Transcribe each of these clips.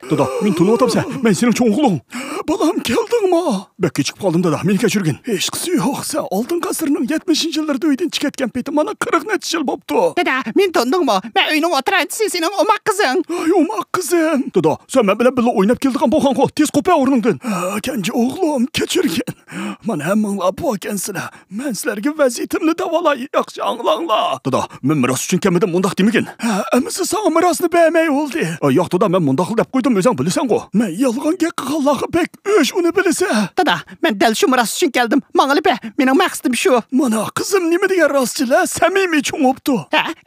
Dada, men tunib o'tabsan. Men sening cho'ng o'g'ling. Balam keldingmi? Bekka chiqib qoldim dada, meni kechirgin. Hech qisi yo'q. Sen Oltin qasrning 70-yillarda uydan chiqayotgan paytim mana 40 necha yil bo'pti. Dada, men tundingmi? Men uyning o'tiranchisi sening o'mak qizing. Ay, o'mak qizim. Dada, sen men bilan birga o'ynab keldigan bo'lgan-ku. Tez qo'pa o'rningdan. Kenji o'g'lim, kechirgin. Mana hammanglar bu ekansizlar. Men sizlarga vaziyatimni davolay, yaxshi anglanglar. Dada, men miros uchun kamidan mundaq demagin. Amisi sen mirosni bermay oldi. Yo'q dada, men mundaq deb qo'ydim, o'zing bilasan-ku. Men yolg'on gap qilganlarga bek o'sh uni bilasa. Dada, men dal shu miros uchun keldim. Mang'ilib, mening maqsadim shu. Mana qizim nima degan rostchilar, samimiy cho'ngibdi.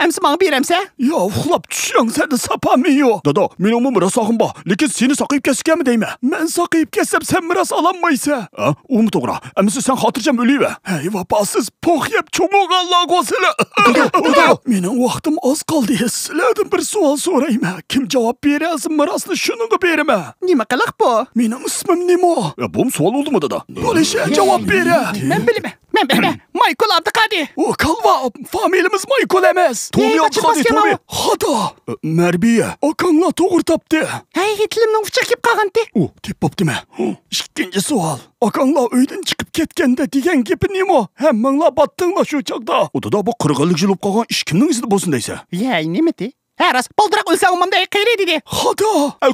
Amsi menga beramsa? Yo, uxlab tushsang seni sapami yo'q. Dada, mening miros sog'im bor, lekin seni saqayib kesganmi deyman. Men saqayib kessam sen miros ololmaysan. Umi to'g'ri. Amisi sen xotirjam o'layver. Hey, vafosiz po'q yeb cho'ng'olganlar qo'sila. Dada, mening vaqtim oz qoldi. Sizlardan bir savol so'rayman. Kim javob beradi mirosni shunga beraman. Nima qiliq bu? Mening ismim nima? Bu savol bo'ldimi dada? Bo'lishi javob beradi. Men bilmayman. Men bilmayman. Michael Abduqadi. O kalva, familiyamiz Michael emas. To'mi Abduqadi, To'mi. Xato. Marbiya, akanglar to'g'ri topdi. Hey, tilimning uchiga kelib qolgandi. Deb bo'ptimi? Ikkinchi savol. Akanglar uydan chiqib ketganda degan gapi nima? Hammanglar batdinglar shu chaqda. Dada, bu 40 yillik yilib qolgan ish kimning izida bo'lsin deysa? Yey, nimati? Haras, boldiroq o'lsa umamda qayri dedi. Xato.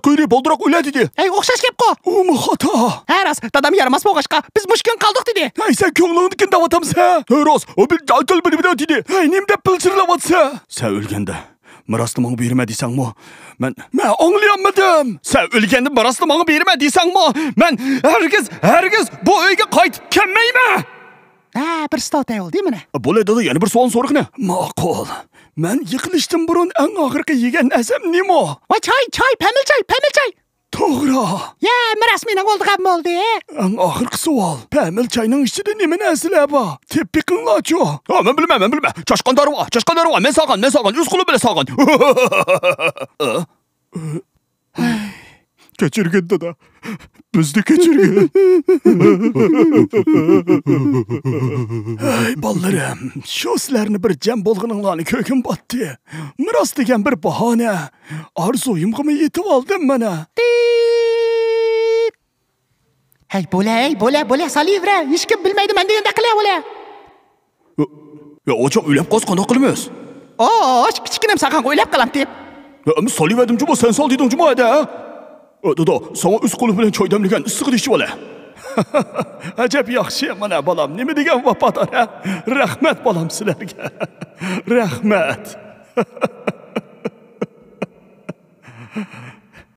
Qayri boldiroq o'ladi dedi. Hey, o'xshash gap qo. Umi xato. Haras, dadam yaramas bo'lg'ashqa biz mushkun qoldik dedi. Hey, sen ko'nglingni davotamsan. Haras, o bir jaltal bilib dedi. Hey, nimda pilchirlayapsan? Sen o'lganda mirosni menga berma desangmi? Men anglayolmadim. Sen o'lganda mirosni menga berma desangmi? Men hargiz bu uyga qaytib kelmayman. Bir stotay oldi mana. Bo'ladi dada, yana bir savol so'raqni. Ma'qul. Men yiqilishdan burun eng oxirgi yegan narsam nima? Voy choy, pamil choy. To'g'ri. Ya, miras mening oldigan bo'ldi. Eng oxirgi savol. Pamil choyning ichida nima narsalar bor? Tepqinglarchi. Men bilmayman. Chashqandor bor. Men sog'an. O'z qo'li bilan sog'an. Kechirgin dada. Bizni kechirgin. Hey bolalarım, shu sizlarni bir jam bo'lganinglarni ko'kim botdi. Miros degan bir bahona. Orzuyimga yetib oldim mana. Hey, bo'la, solivra. Hech kim bilmaydi men deganda qilay bo'la. Ya, o'choq o'ylab qolsqanda qilamiz. Kichkinam saqan o'ylab qolam deb. Ama soliverdim cuma, sen sol deyding cuma da. Dada, sana o'z qo'li bilan choy damlagan issiq ichib ola. Ajab yaxshi mana bolam, nima degan vafodor. Rahmat bolam sizlarga. Rahmat.